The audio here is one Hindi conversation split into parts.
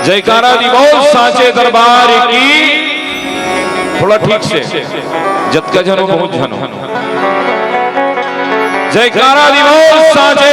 जयकारा दी बोल साचे दरबार की। थोड़ा ठीक से जत का जनो बहुत जनो जयकारा दी बोल साचे।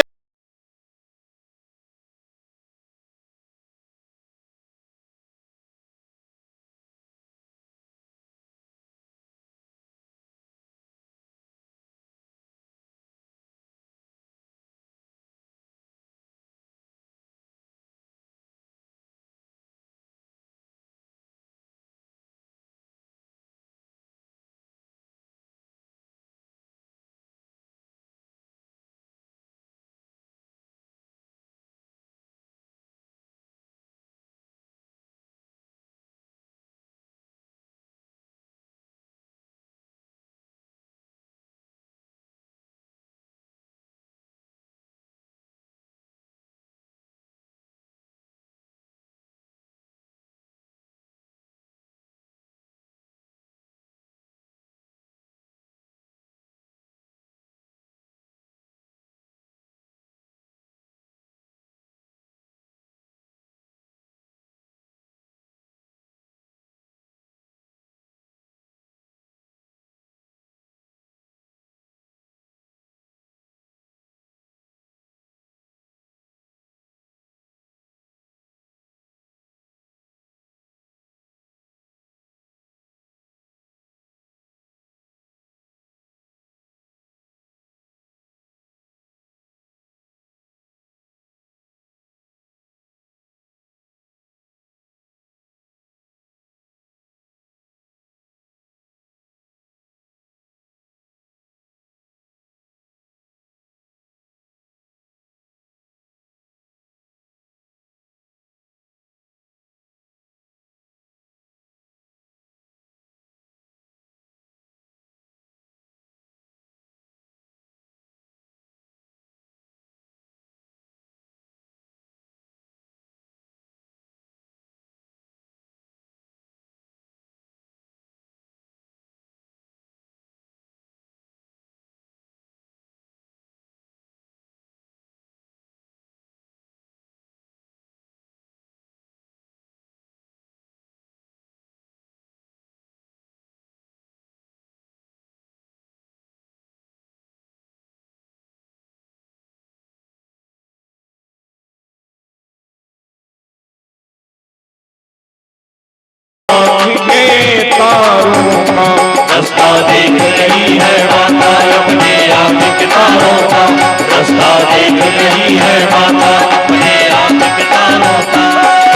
रास्ता देख रही है माता अपने आप के तारों का। रास्ता देख रही है माता अपने आप के तारों का।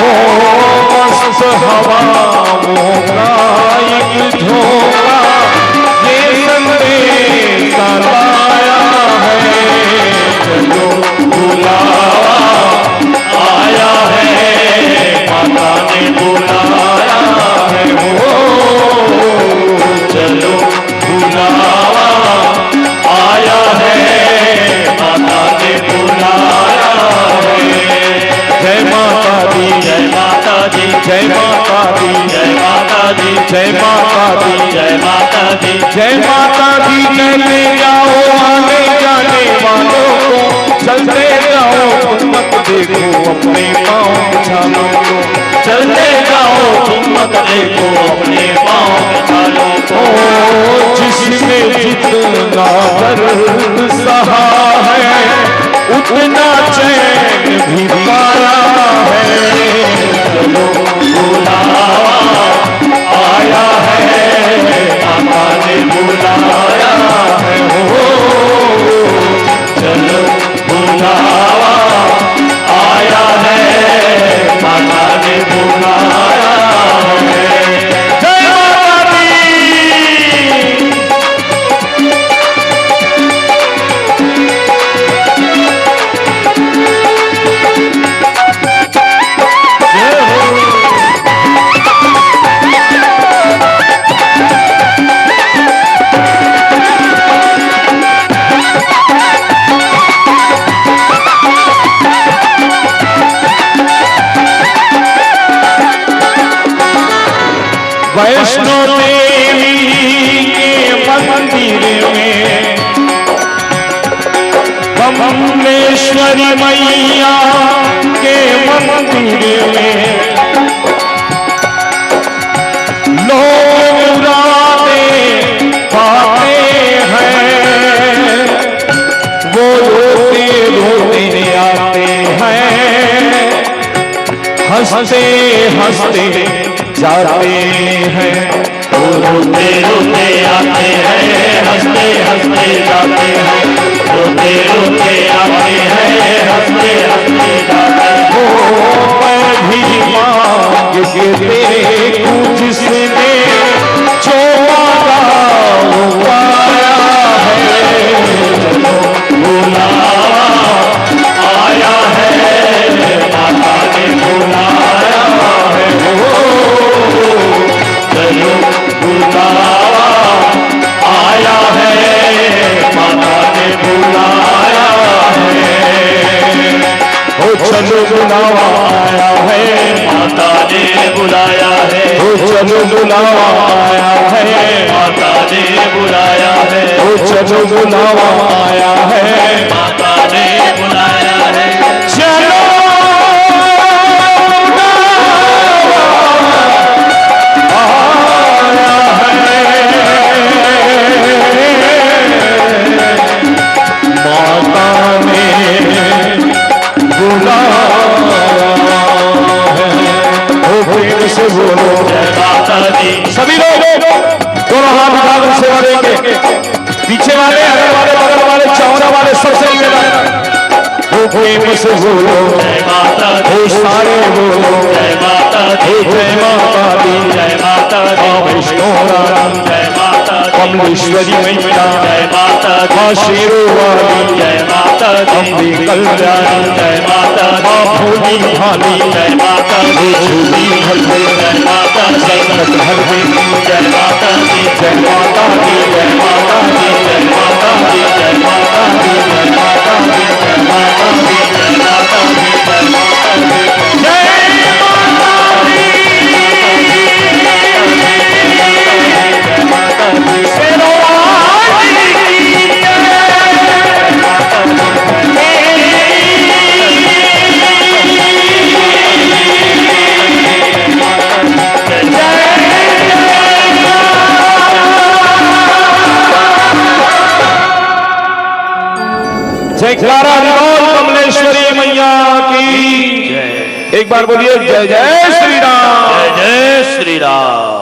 ओ मस्त हवाओं का एक झोंका ये संदेश लाया है। चलो बुलावा आया है, माता ने बुलाया है। चलो बुलावा आया है, माता ने बुलाया है। जय माता दी, जय माता दी, जय माता दी, जय माता दी, जय माता दी, जय माता दी, जय माता दी। कहते जाओ आने जाने वालों को, चलते जाओ तुम मत देखो अपने पाँव छालों को। चलते जाओ तुम मत देखो अपने पाँव छालों को। जिसने जितना दर्द सहा है उतना चैन भी पाया है। चलो बुलावा आया है, माता ने बुलाया है। चलो बुलावा आया है, माता ने बुलाया है। जय माता दी। वैष्णो देवी के मंदिर में बम्बेश्वरी मैया के मंदिर में हंसते हंसते जाते हैं। रोते रोते आते हैं, हंसते हंसते जाते हैं। रोते रोते आते हैं, हंसते हंसते जाते हैं। ओ मैं भी मांग के तेरे को जिसने जो मांगा वो पाया है। बुलावा आया है, माता ने बुलाया है। चलो बुलावा आया है, माता ने बुलाया है। ओ चलो बुलावा आया है, माता ने बुलाया है। ओ चलो बुलावा आया है, माता ने बुलाया है। ओ चलो बुलावा आया है, माता ने बुलाया है। चलो आया है, माता ने बुलाया है। ओ प्रेम से बोलो जय माता दी। सभी लोग दोनों हाथ उठाकर सेवा देंगे। पीछे वाले, अगल वाले, बगल वाले, चौरा वाले सबसे निवेदन, वो प्रेम से बोलो जय माता दी। वो सारे बोलो जय माता दी। जय माता दी। जय माता दी। विष्णु रानी, जय माता दी। कमलेश्वरी मैया, जय माता दी। माँ शेरों वाली, जय माता दी। अम्बे कल्याणी, जय माता दी। माँ भोली भाली, जय माता दी। झूली भर दे, जय माता दी। संकट हर दे, जय माता दी। जय माता दी, जय माता दी। जय माता दी। जय माता दी। जय माता दी। जय माता दी। जय माता दी। जय माता दी। जय माता दी। शेरों वाली की जयकारा निकाल कमलेश्वरी मैया की। एक बार बोलिए जय जय श्री राम। जय जय श्री राम।